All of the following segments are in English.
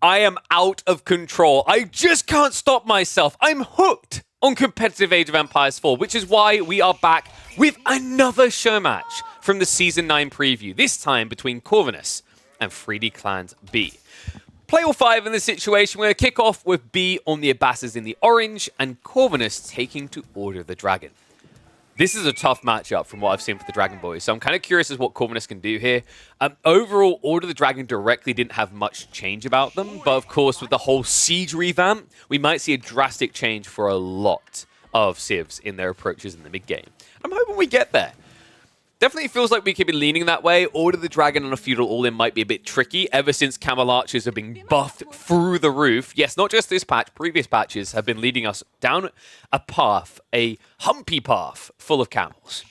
I am out of control. I just can't stop myself. I'm hooked on competitive Age of Empires 4, which is why we are back with another show match from the Season 9 preview, this time between Corvinus and 3D Clans B. Play all 5 in this situation. We're going to kick off with B on the Abbasids in the orange and Corvinus taking to Order of the Dragon. This is a tough matchup from what I've seen for the Dragon Boys, so I'm kind of curious as what Corvinus can do here. Overall, Order of the Dragon directly didn't have much change about them, but of course, with the whole Siege revamp, we might see a drastic change for a lot of civs in their approaches in the mid-game. I'm hoping we get there. Definitely feels like we could be leaning that way. Order of the Dragon on a Feudal all-in might be a bit tricky ever since Camel archers have been buffed through the roof. Yes, not just this patch, previous patches have been leading us down a path, a humpy path full of camels.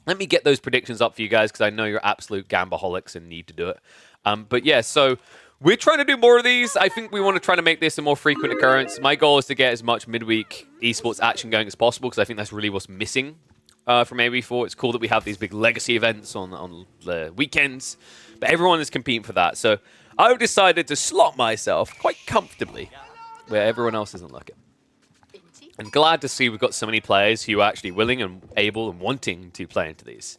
Let me get those predictions up for you guys because I know you're absolute gambaholics and need to do it. But yeah, so we're trying to do more of these. I think we want to try to make this a more frequent occurrence. My goal is to get as much midweek esports action going as possible because I think that's really what's missing. From AOE4. It's cool that we have these big legacy events on the weekends, but everyone is competing for that. So I've decided to slot myself quite comfortably where everyone else isn't looking. And glad to see we've got so many players who are actually willing and able and wanting to play into these.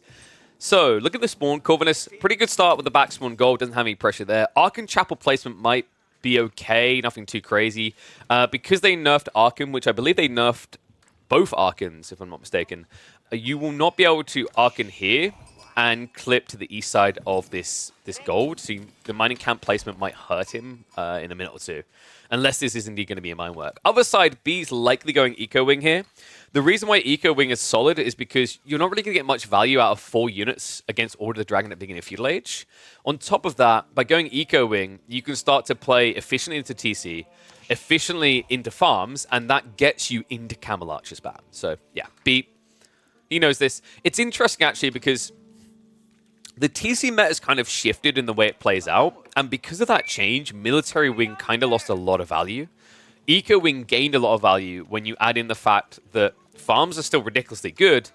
So look at the spawn. Corvinus, pretty good start with the back spawn goal. Doesn't have any pressure there. Archon Chapel placement might be okay. Nothing too crazy. Because they nerfed Archon, which I believe they nerfed both Archons, if I'm not mistaken, you will not be able to Archon here and clip to the east side of this gold. So the mining camp placement might hurt him in a minute or two, unless this is indeed going to be a mine work. Other side, B's likely going Eco Wing here. The reason why Eco Wing is solid is because you're not really going to get much value out of 4 units against Order of the Dragon at the beginning of Feudal Age. On top of that, by going Eco Wing, you can start to play efficiently into TC, efficiently into farms, and that gets you into Camel Archer spam. So yeah, B, he knows this. It's interesting actually because the TC meta has kind of shifted in the way it plays out, and because of that change, Military Wing kind of lost a lot of value. Eco Wing gained a lot of value when you add in the fact that farms are still ridiculously good,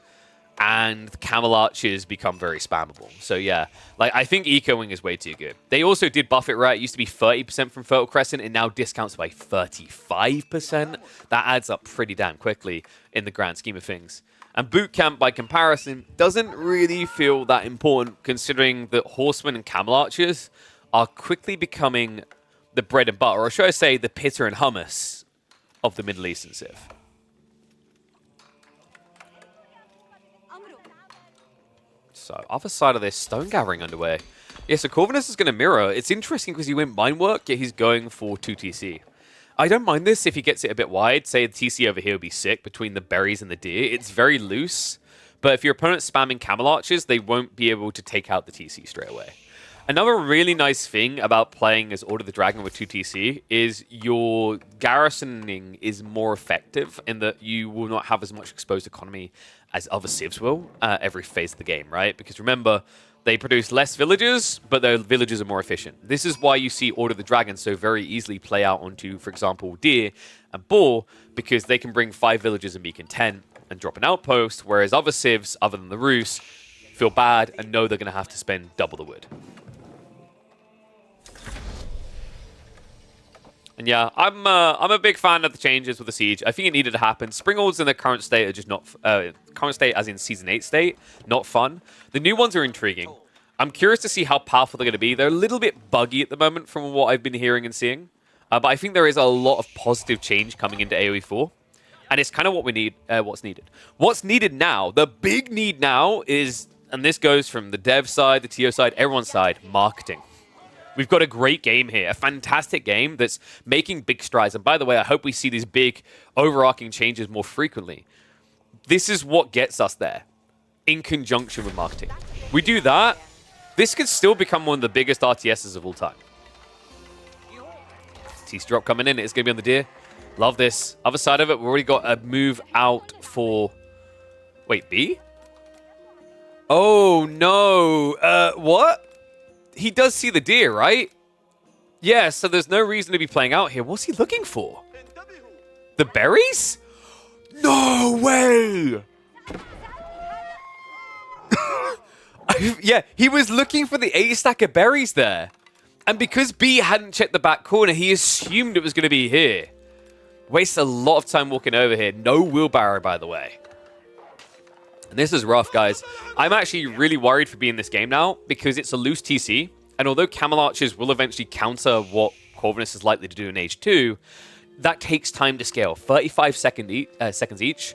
and Camel Archers become very spammable. So yeah, like I think Eco Wing is way too good. They also did buff it right. It used to be 30% from Fertile Crescent, and now discounts by 35%. That adds up pretty damn quickly in the grand scheme of things. And Boot Camp, by comparison, doesn't really feel that important, considering that Horsemen and Camel Archers are quickly becoming the bread and butter, or should I say, the pitta and hummus of the Middle Eastern Civ. So, other side of this, Stone Gathering underway. Yeah, so Corvinus is going to mirror. It's interesting because he went Mine Work, yet he's going for 2 TC. I don't mind this if he gets it a bit wide. Say the TC over here would be sick between the berries and the deer. It's very loose, but if your opponent's spamming Camel Archers, they won't be able to take out the TC straight away. Another really nice thing about playing as Order of the Dragon with 2 TC is your garrisoning is more effective in that you will not have as much exposed economy as other civs will every phase of the game, right? Because remember, they produce less villagers, but their villagers are more efficient. This is why you see Order of the Dragon so very easily play out onto, for example, deer and boar, because they can bring 5 villagers and be content and drop an outpost, whereas other civs, other than the Roos, feel bad and know they're going to have to spend double the wood. And yeah, I'm a big fan of the changes with the Siege. I think it needed to happen. Springholds in their current state are just not... current state as in Season 8 state, not fun. The new ones are intriguing. I'm curious to see how powerful they're going to be. They're a little bit buggy at the moment from what I've been hearing and seeing. But I think there is a lot of positive change coming into AoE 4. And it's kind of what we need, what's needed. What's needed now, the big need now is, and this goes from the dev side, the TO side, everyone's side, marketing. We've got a great game here, a fantastic game that's making big strides. And by the way, I hope we see these big overarching changes more frequently. This is what gets us there, in conjunction with marketing. We do that, this could still become one of the biggest RTSs of all time. TC drop coming in, it's going to be on the deer. Love this. Other side of it, we've already got a move out for... Wait, B? Oh, no. What? He does see the deer, right? Yeah, so there's no reason to be playing out here. What's he looking for? The berries? No way! Yeah, he was looking for the 8 stack of berries there. And because B hadn't checked the back corner, he assumed it was going to be here. Wastes a lot of time walking over here. No wheelbarrow, by the way. And this is rough, guys. I'm actually really worried for B in this game now because it's a loose TC. And although Camel Archers will eventually counter what Corvinus is likely to do in Age 2, that takes time to scale. 35 seconds each.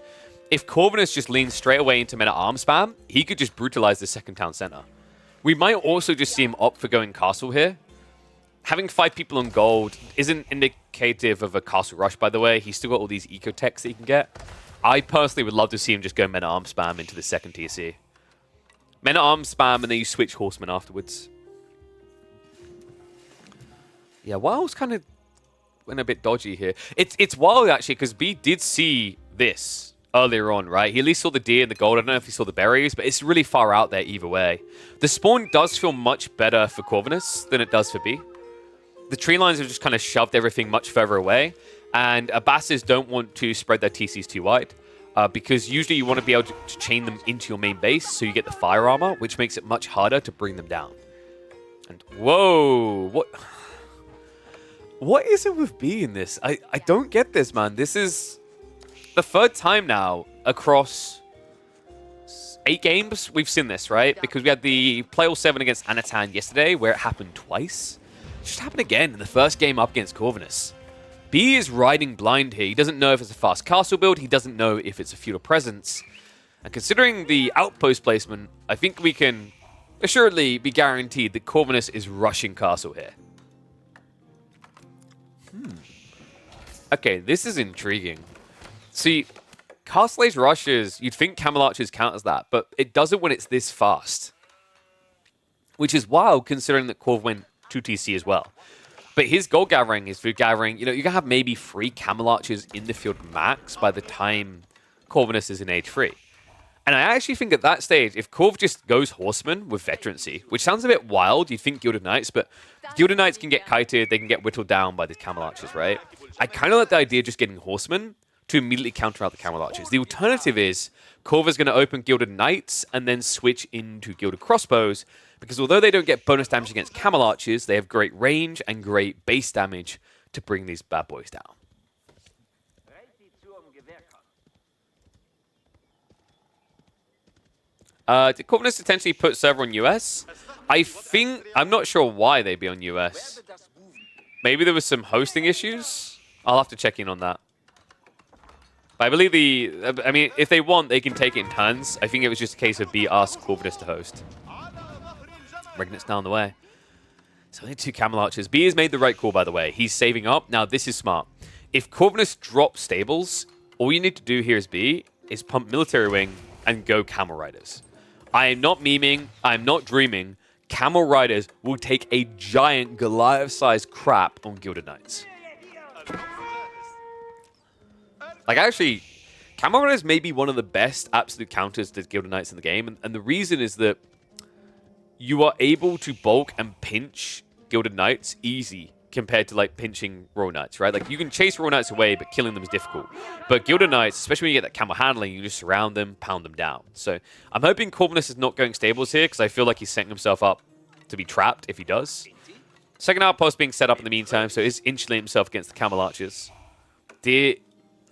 If Corvinus just leans straight away into men-at-arms spam, he could just brutalize the second town center. We might also just see him opt for going castle here. Having 5 people on gold isn't indicative of a castle rush, by the way. He's still got all these eco-techs that he can get. I personally would love to see him just go men-at-arms spam into the second TC. Men-at-arms spam, and then you switch horsemen afterwards. Yeah, Wild's kind of went a bit dodgy here. It's wild, actually, because B did see this earlier on, right? He at least saw the deer and the gold. I don't know if he saw the berries, but it's really far out there either way. The spawn does feel much better for Corvinus than it does for B. The tree lines have just kind of shoved everything much further away, and Abbasids don't want to spread their TCs too wide, because usually you want to be able to chain them into your main base so you get the fire armor, which makes it much harder to bring them down. And whoa, what is it with B in this? I don't get this, man. This is the third time now across 8 games we've seen this, right? Because we had the Playoff 7 against Anatan yesterday where it happened twice. It just happened again in the first game up against Corvinus. B is riding blind here. He doesn't know if it's a fast castle build. He doesn't know if it's a feudal presence. And considering the outpost placement, I think we can assuredly be guaranteed that Corvinus is rushing castle here. Okay, this is intriguing. See, Castle Age rushes, you'd think Camel Archers counters that, but it doesn't when it's this fast. Which is wild considering that Corv went 2TC as well. But his gold gathering is food gathering. You know, you can have maybe 3 Camel Archers in the field max by the time Corvinus is in Age 3. And I actually think at that stage, if Corv just goes Horseman with Veterancy, which sounds a bit wild, you'd think Gilded Knights, but Gilded Knights can get kited, they can get whittled down by the Camel Archers, right? I kind of like the idea of just getting Horsemen to immediately counter out the Camel Archers. The alternative is Corv is going to open Gilded Knights and then switch into Gilded Crossbows, because although they don't get bonus damage against Camel Archers, they have great range and great base damage to bring these bad boys down. Did Corvinus potentially put server on US? I'm not sure why they'd be on US. Maybe there was some hosting issues? I'll have to check in on that. But I believe if they want, they can take it in turns. I think it was just a case of B asked Corvinus to host. Regnant's down the way. So only 2 Camel Archers. B has made the right call, by the way. He's saving up. Now, this is smart. If Corvinus drops stables, all you need to do here as B is pump Military Wing and go Camel Riders. I am not memeing. I am not dreaming. Camel Riders will take a giant Goliath-sized crap on Gilded Knights. Like, actually, Camel Riders may be one of the best absolute counters to Gilded Knights in the game. And the reason is that you are able to bulk and pinch Gilded Knights easy compared to, like, pinching Royal Knights, right? Like, you can chase Royal Knights away, but killing them is difficult. But Gilded Knights, especially when you get that camel handling, you just surround them, pound them down. So I'm hoping Corvinus is not going stables here, because I feel like he's setting himself up to be trapped if he does. Second outpost being set up in the meantime, so he's insulating himself against the Camel Archers. Deer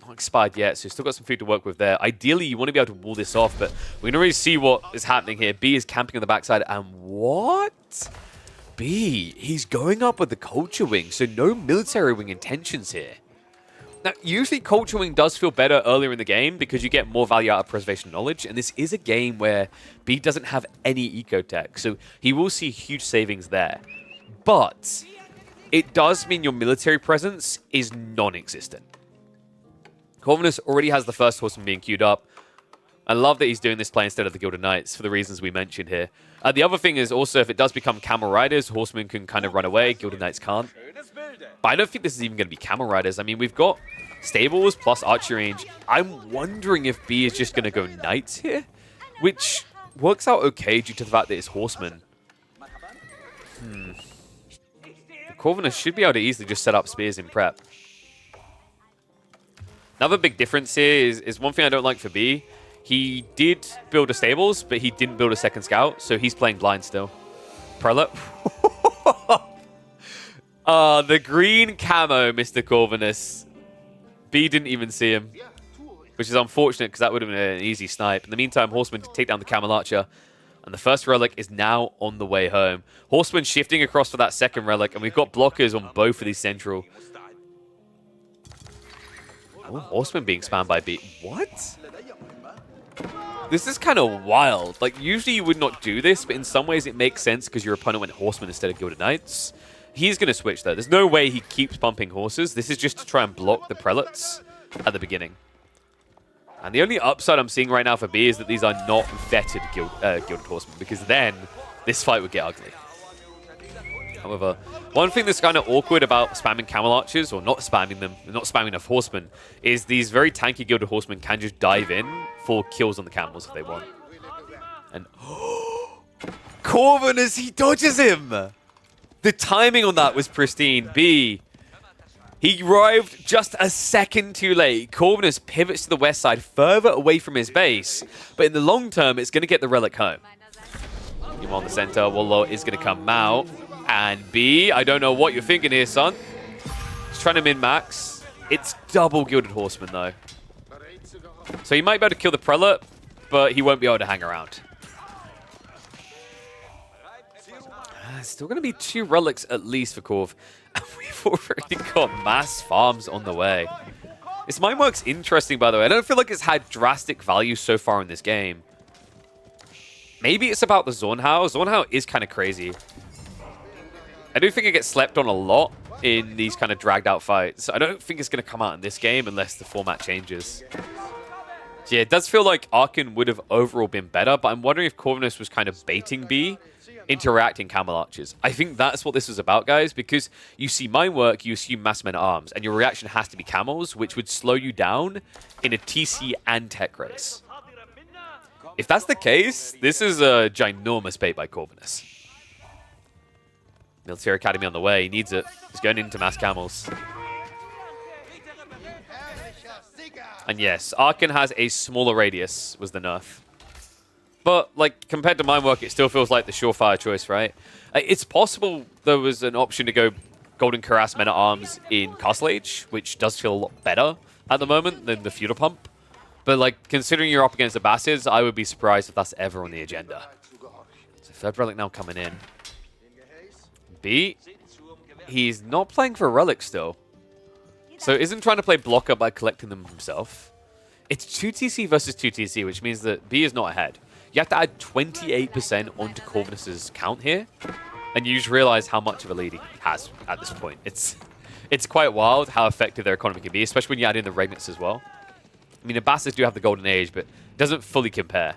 not expired yet, so he's still got some food to work with there. Ideally, you want to be able to wall this off, but we can already see what is happening here. B is camping on the backside, and what? B, he's going up with the Culture Wing, so no Military Wing intentions here. Now, usually Culture Wing does feel better earlier in the game because you get more value out of Preservation Knowledge, and this is a game where B doesn't have any Eco-Tech, so he will see huge savings there. But it does mean your military presence is non-existent. Corvinus already has the first horseman being queued up. I love that he's doing this play instead of the Gilded Knights for the reasons we mentioned here. The other thing is also if it does become Camel Riders, horsemen can kind of run away, Gilded Knights can't. But I don't think this is even going to be Camel Riders. I mean, we've got stables plus archery range. I'm wondering if B is just going to go Knights here, which works out okay due to the fact that it's horsemen. Corvinus should be able to easily just set up spears in prep. Another big difference here is one thing I don't like for B. He did build a stables, but he didn't build a second scout, so he's playing blind still. Prelate. The green camo, Mr. Corvinus. B didn't even see him, which is unfortunate because that would have been an easy snipe. In the meantime, Horseman to take down the Camel Archer. And the first relic is now on the way home. Horseman shifting across for that second relic, and we've got blockers on both of these central. Oh, Horseman being spammed by B. What? This is kind of wild. Like, usually you would not do this, but in some ways it makes sense because your opponent went Horseman instead of Gilded Knights. He's going to switch, though. There's no way he keeps pumping horses. This is just to try and block the prelates at the beginning. And the only upside I'm seeing right now for B is that these are not vetted Gilded Horsemen, because then this fight would get ugly. However, one thing that's kind of awkward about spamming Camel Archers, or not spamming them, not spamming enough Horsemen, is these very tanky Gilded Horsemen can just dive in for kills on the Camels if they want. And Corvinus, he dodges him! The timing on that was pristine. B, he arrived just a second too late. Corvinus pivots to the west side, further away from his base. But in the long term, it's going to get the relic home. You're on the center. Wallo is going to come out. And B, I don't know what you're thinking here, son. He's trying to min-max. It's double Gilded Horseman, though. So he might be able to kill the prelate, but he won't be able to hang around. Still going to be 2 relics at least for Corv. And we've already got mass farms on the way. This mine work's interesting, by the way. I don't feel like it's had drastic value so far in this game. Maybe it's about the Zornhau. Zornhau is kind of crazy. I do think it gets slept on a lot in these kind of dragged out fights. I don't think it's going to come out in this game unless the format changes. So yeah, it does feel like Archon would have overall been better, but I'm wondering if Corvinus was kind of baiting B into reacting Camel Archers. I think that's what this was about, guys, because you see mine work, you assume mass men at arms, and your reaction has to be Camels, which would slow you down in a TC and tech race. If that's the case, this is a ginormous bait by Corvinus. Military Academy on the way. He needs it. He's going into mass Camels. And yes, Archon has a smaller radius, was the nerf. But, like, compared to mine work, it still feels like the surefire choice, right? It's possible there was an option to go Golden Cuirass Men at Arms in Castle Age, which does feel a lot better at the moment than the Feudal Pump. But, like, considering you're up against the Abbasids, I would be surprised if that's ever on the agenda. So, third relic now coming in. B, he's not playing for relics still. So, isn't trying to play blocker by collecting them himself. It's 2TC versus 2TC, which means that B is not ahead. You have to add 28% onto Corvinus's count here, and you just realize how much of a lead he has at this point. It's quite wild how effective their economy can be, especially when you add in the Regnants as well. I mean, the Abbasids do have the Golden Age, but it doesn't fully compare.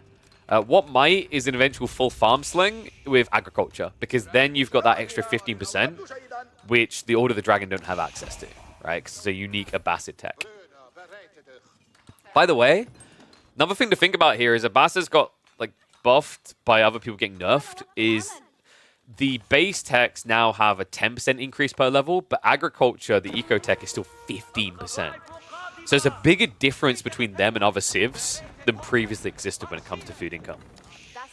What might is an eventual full farm sling with agriculture, because then you've got that extra 15%, which the Order of the Dragon don't have access to, right? Because it's a unique Abbasid tech. By the way, another thing to think about here is Abbasid's got like buffed by other people getting nerfed is the base techs now have a 10% increase per level, but agriculture, the eco tech, is still 15%. So there's a bigger difference between them and other civs than previously existed when it comes to food income.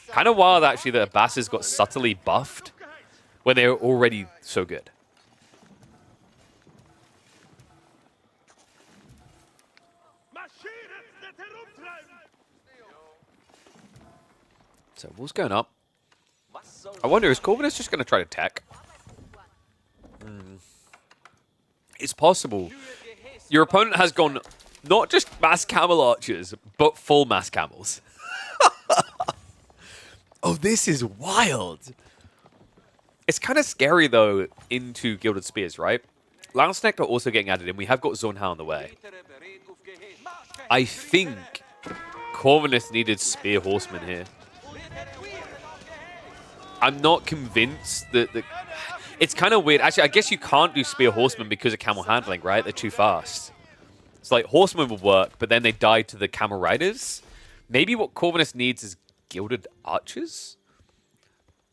Kind of wild, actually, that Abbasids got subtly buffed when they were already so good. So, what's going up? I wonder, is Corvinus just going to try to tech? It's possible. Your opponent has gone not just mass camel archers, but full mass camels. Oh, this is wild. It's kind of scary, though, into Gilded Spears, right? Lance Neck are also getting added in. We have got Zornhau on the way. I think Corvinus needed Spear Horsemen here. I'm not convinced that it's kind of weird. Actually, I guess you can't do Spear Horsemen because of camel handling, right? They're too fast. It's like Horsemen would work, but then they die to the Camel Riders. Maybe what Corvinus needs is Gilded Archers?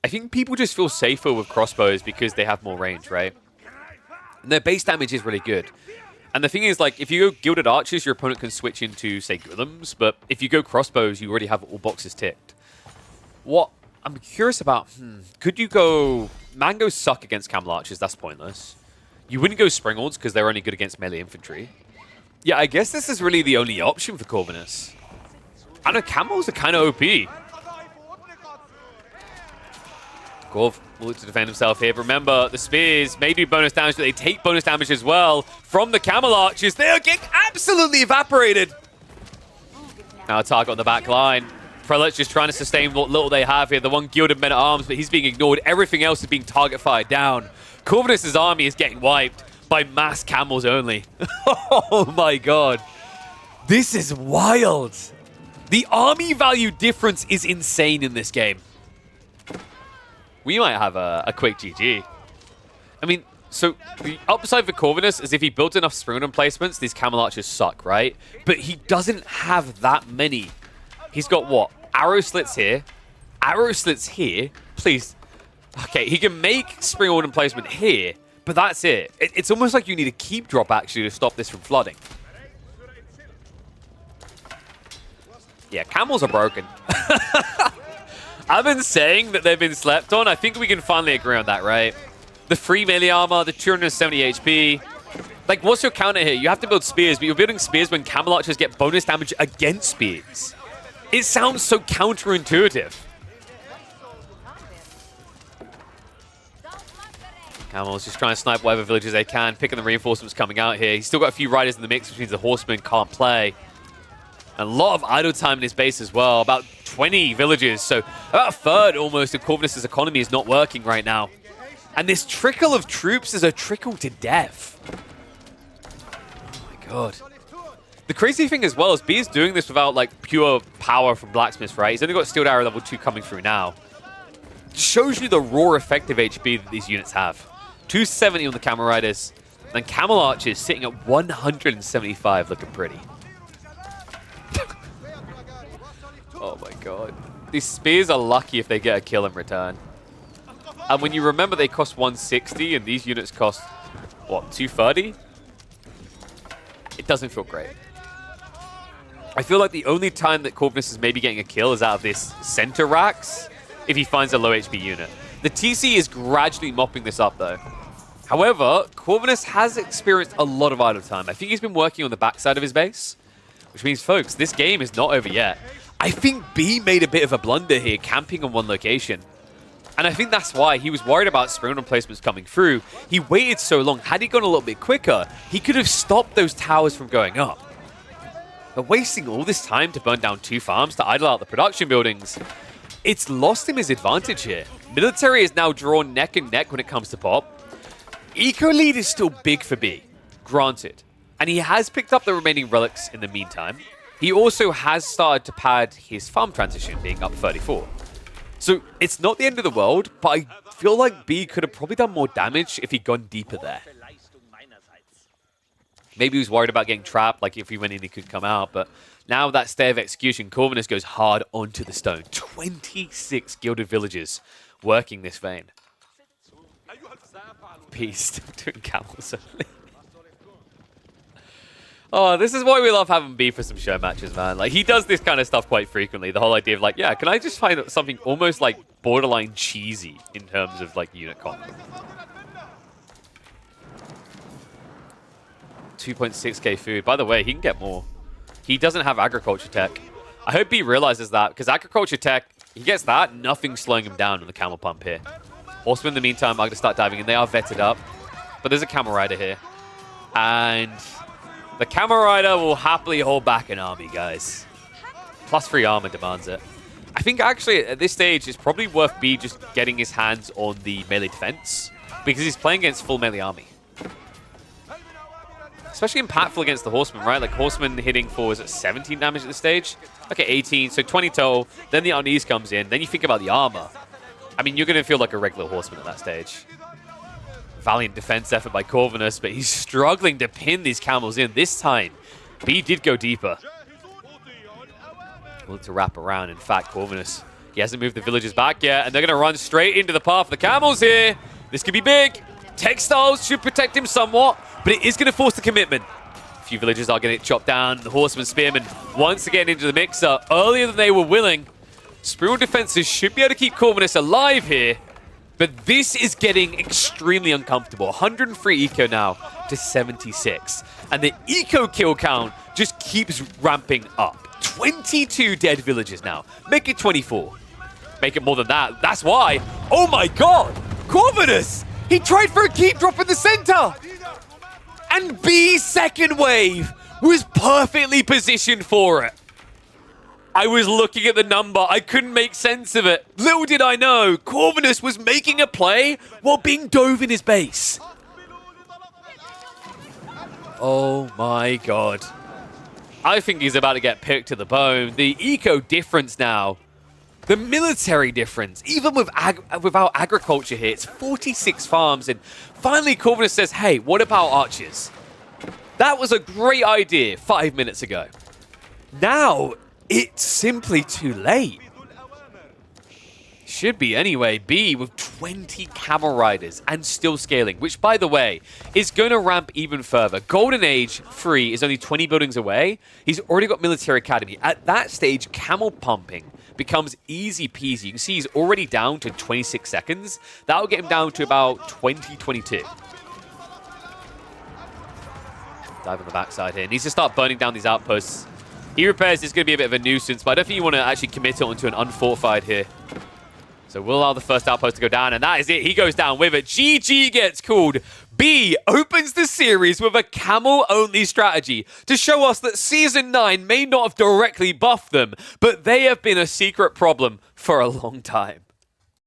I think people just feel safer with crossbows because they have more range, right? And their base damage is really good. And the thing is, like, if you go Gilded Archers, your opponent can switch into, say, Golems. But if you go crossbows, you already have all boxes ticked. What I'm curious about, could you go... Mangoes suck against Camel Archers, that's pointless. You wouldn't go Springalds because they're only good against melee infantry. Yeah, I guess this is really the only option for Corvinus. I know camels are kind of OP. Corv will look to defend himself here. But remember, the spears may do bonus damage, but they take bonus damage as well from the camel archers. They are getting absolutely evaporated. Now a target on the back line. Prelate's just trying to sustain what little they have here. The one gilded men-at-arms, but he's being ignored. Everything else is being target fired down. Corvinus' army is getting wiped by mass camels only. Oh my god. This is wild. The army value difference is insane in this game. We might have a quick GG. I mean, so the upside for Corvinus is if he built enough Springalds emplacements, these camel archers suck, right? But he doesn't have that many. He's got what? Arrow slits here. Arrow slits here. Please. Okay, he can make Springalds emplacement here, but that's it. It's almost like you need a keep drop, actually, to stop this from flooding. Yeah, camels are broken. I've been saying that they've been slept on. I think we can finally agree on that, right? The free melee armor, the 270 HP. Like, what's your counter here? You have to build spears, but you're building spears when camel archers get bonus damage against spears. It sounds so counterintuitive. Camel's just trying to snipe whatever villages they can, picking the reinforcements coming out here. He's still got a few riders in the mix, which means the horsemen can't play. And a lot of idle time in his base as well. About 20 villages. So about a third almost of Corvinus' economy is not working right now. And this trickle of troops is a trickle to death. Oh my god. The crazy thing as well is B is doing this without like pure power from blacksmiths, right? He's only got Steel Arrow level 2 coming through now. Shows you the raw effective HP that these units have. 270 on the camel riders. And camel archers sitting at 175, looking pretty. Oh my god. These spears are lucky if they get a kill in return. And when you remember they cost 160 and these units cost, what, 230? It doesn't feel great. I feel like the only time that Corvinus is maybe getting a kill is out of this center racks if he finds a low HP unit. The TC is gradually mopping this up though. However, Corvinus has experienced a lot of idle time. I think he's been working on the backside of his base, which means, folks, this game is not over yet. I think B made a bit of a blunder here, camping on one location. And I think that's why he was worried about Springalds placements coming through. He waited so long. Had he gone a little bit quicker, he could have stopped those towers from going up. But wasting all this time to burn down 2 farms to idle out the production buildings, it's lost him his advantage here. Military is now drawn neck and neck when it comes to pop. Eco lead is still big for B, granted. And he has picked up the remaining relics in the meantime. He also has started to pad his farm transition, being up 34. So it's not the end of the world, but I feel like B could have probably done more damage if he'd gone deeper there. Maybe he was worried about getting trapped, like if he went in he could come out, but now that Stay of Execution, Corvinus goes hard onto the stone. 26 gilded villages working this vein. Beast doing camels only. Oh, this is why we love having B for some show matches, man. Like, he does this kind of stuff quite frequently. The whole idea of, like, yeah, can I just find something almost, like, borderline cheesy in terms of, like, unit comp? 2.6k food. By the way, he can get more. He doesn't have agriculture tech. I hope he realizes that, because agriculture tech, he gets that, nothing's slowing him down on the camel pump here. Horsemen, in the meantime, are going to start diving in. They are vetted up, but there's a camel rider here. And the camel rider will happily hold back an army, guys. +3 armor demands it. I think, actually, at this stage, it's probably worth B just getting his hands on the melee defense, because he's playing against full melee army. Especially impactful against the horsemen, right? Like, horsemen hitting for, is it 17 damage at this stage? Okay, 18, so 20 total. Then the unease comes in. Then you think about the armor. I mean, you're going to feel like a regular horseman at that stage. Valiant defense effort by Corvinus, but he's struggling to pin these camels in. This time, B did go deeper. Look to wrap around. In fact, Corvinus, he hasn't moved the villagers back yet, and they're going to run straight into the path of the camels here. This could be big. Textiles should protect him somewhat, but it is going to force the commitment. A few villagers are going to get chopped down. The horsemen, spearmen, once again into the mixer earlier than they were willing. Springalds defenses should be able to keep Corvinus alive here, But this is getting extremely uncomfortable. 103 eco now to 76. And the eco kill count just keeps ramping up. 22 dead villagers now. Make it 24. Make it more than that. That's why. Oh my god! Corvinus! He tried for a keep drop in the center! And B's second wave was perfectly positioned for it. I was looking at the number. I couldn't make sense of it. Little did I know, Corvinus was making a play while being dove in his base. Oh my god. I think he's about to get picked to the bone. The eco difference now. The military difference. Even without agriculture here, it's 46 farms. And finally, Corvinus says, hey, what about archers? That was a great idea 5 minutes ago. Now, it's simply too late. Should be anyway. B with 20 camel riders and still scaling, which, by the way, is going to ramp even further. Golden Age 3 is only 20 buildings away. He's already got military academy. At that stage, camel pumping becomes easy peasy. You can see he's already down to 26 seconds. That'll get him down to about 20-22. Dive on the backside here. Needs to start burning down these outposts. E-repairs is going to be a bit of a nuisance, but I don't think you want to actually commit it onto an unfortified here. So we'll allow the first outpost to go down, and that is it. He goes down with it. GG gets called. B opens the series with a camel-only strategy to show us that Season 9 may not have directly buffed them, but they have been a secret problem for a long time.